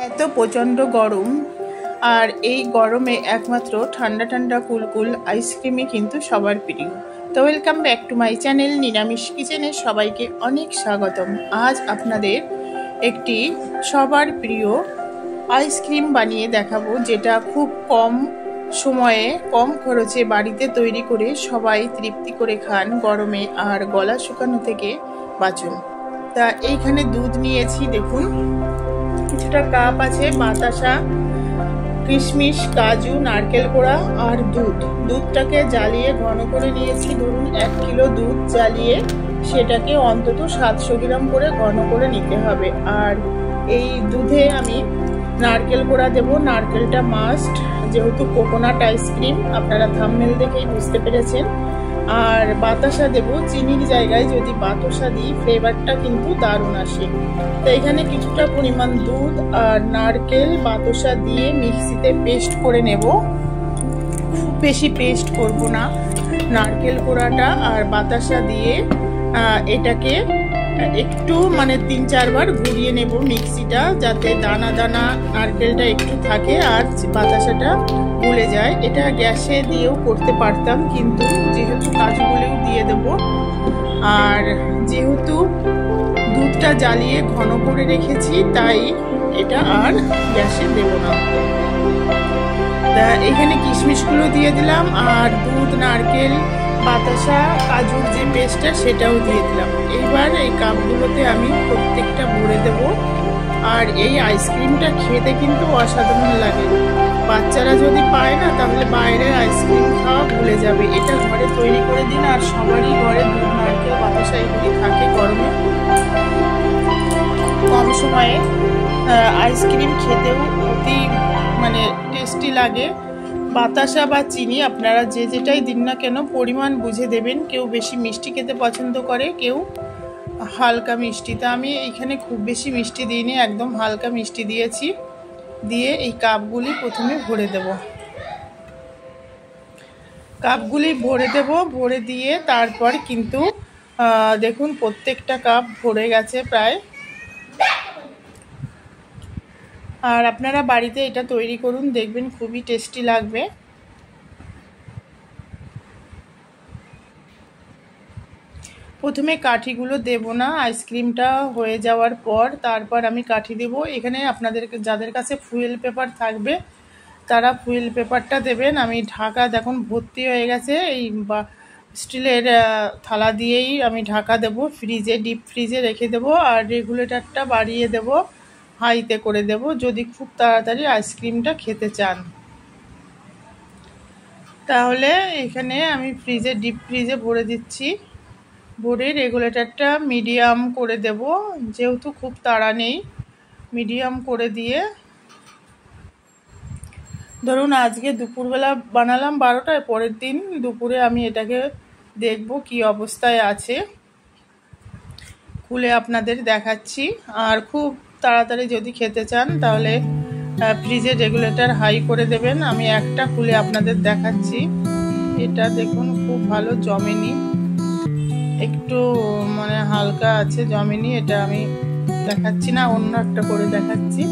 এত প্রচণ্ড গরম, আর এই গরমে একমাত্র ঠান্ডা ঠান্ডা কুলকুল আইসক্রিমই কিন্তু সবার প্রিয়। তো welcome back to my channel নিরামিষ কিচেনে সবাইকে অনেক স্বাগতম। আজ আপনাদের একটি সবার প্রিয় আইসক্রিম বানিয়ে দেখাবো, যেটা খুব কম সময়ে কম খরচে বাড়িতে তৈরি করে সবাই তৃপ্তি করে খান গরমে, আর গলা শুকানো থেকে বাঁচুন। তা এইখানে দুধ নিয়েছি, দেখুন কিছুটা কাপ আছে বাতাসা, কিশমিশ, কাজু, নারকেল কোড়া আর দুধটাকে জ্বালিয়ে ঘন করে নিয়েছি। ধরুন 1 কিলো দুধ জ্বালিয়ে সেটাকে অন্তত 700 গ্রাম করে ঘন করে নিতে হবে। আর এই দুধে আমি নারকেল কোড়া দেব, নারকেলটা মাস্ট, যেহেতু কোকোনাট আইসক্রিম, আপনারা থাম্বনেল দেখেই বুঝতে পেরেছেন। আর বাতাসা দেব, চিনির জায়গায় যদি বাতাসা দিই ফ্লেভারটা কিন্তু দারুণ আসে। তো এখানে কিছুটা পরিমাণ দুধ আর নারকেল বাতাসা দিয়ে মিক্সিতে পেস্ট করে নেব। খুব বেশি পেস্ট করব না, নারকেল কোড়াটা আর বাতাসা দিয়ে এটাকে একটু 3-4 বার ঘুরিয়ে নেব মিক্সিটা, যাতে দানা দানা নারকেলটা একটু থাকে আর বাতাসাটা গুলে যায়। এটা গ্যাসে দিয়েও করতে পারতাম, কিন্তু যেহেতু কাজুগুলোও দিয়ে দেব আর যেহেতু দুধটা জ্বালিয়ে ঘন করে রেখেছি, তাই এটা আর গ্যাসে দেব না। তা এখানে কিশমিশগুলো দিয়ে দিলাম, আর দুধ, নারকেল, বাতাসা, কাজুর যে পেস্টটা সেটাও দিয়ে দিলাম। এইবার এই কাপগুলোতে আমি প্রত্যেকটা ভরে দেব। আর এই আইসক্রিমটা খেতে কিন্তু অসাধারণ লাগে। বাচ্চারা যদি পায় না, তাহলে বাইরের আইসক্রিম খাওয়া ভুলে যাবে। এটা ঘরে তৈরি করে দিন, আর সবারই ঘরে দুধ, নারকেল, বাতাসা এগুলি থাকে। গরমে কম সময়ে আইসক্রিম খেতেও অতি টেস্টি লাগে। বাতাসা বা চিনি আপনারা যে যেটাই দিন না কেন পরিমাণ বুঝে দেবেন। কেউ বেশি মিষ্টি খেতে পছন্দ করে, কেউ হালকা মিষ্টি। তা আমি এইখানে খুব বেশি মিষ্টি দিইনি, একদম হালকা মিষ্টি দিয়েছি। দিয়ে এই কাপগুলি প্রথমে ভরে দেব, কাপগুলি ভরে দেব। ভরে দিয়ে তারপর কিন্তু দেখুন প্রত্যেকটা কাপ ভরে গেছে প্রায়। আর আপনারা বাড়িতে এটা তৈরি করুন, দেখবেন খুবই টেস্টি লাগবে। প্রথমে কাঠিগুলো দেব না, আইসক্রিমটা হয়ে যাওয়ার পর তারপর আমি কাঠি দেব। এখানে আপনাদেরকে যাদের কাছে ফুয়েল পেপার থাকবে তারা ফুয়েল পেপারটা দেবেন। আমি ঢাকা দেখুন ভর্তি হয়ে গেছে, এই স্টিলের থালা দিয়েই আমি ঢাকা দেব। ফ্রিজে, ডিপ ফ্রিজে রেখে দেব। আর রেগুলেটরটা বাড়িয়ে দেব, হাইতে করে দেব, যদি খুব তাড়াতাড়ি আইসক্রিমটা খেতে চান। তাহলে এখানে আমি ফ্রিজে, ডিপ ফ্রিজে ভরে দিচ্ছি। ভরে রেগুলেটরটা মিডিয়াম করে দেব, যেহেতু খুব তাড়া নেই। মিডিয়াম করে দিয়ে ধরুন আজকে দুপুরবেলা বানালাম 12টায়, পরের দিন দুপুরে আমি এটাকে দেখব কি অবস্থায় আছে, খুলে আপনাদের দেখাচ্ছি। আর খুব তাড়াতাড়ি যদি খেতে চান তাহলে ফ্রিজের রেগুলেটর হাই করে দেবেন। আমি একটা খুলে আপনাদের দেখাচ্ছি। এটা দেখুন খুব ভালো জমেনি, একটু হালকা আছে, জমেনি। এটা আমি দেখাচ্ছি না, অন্য একটা করে দেখাচ্ছি।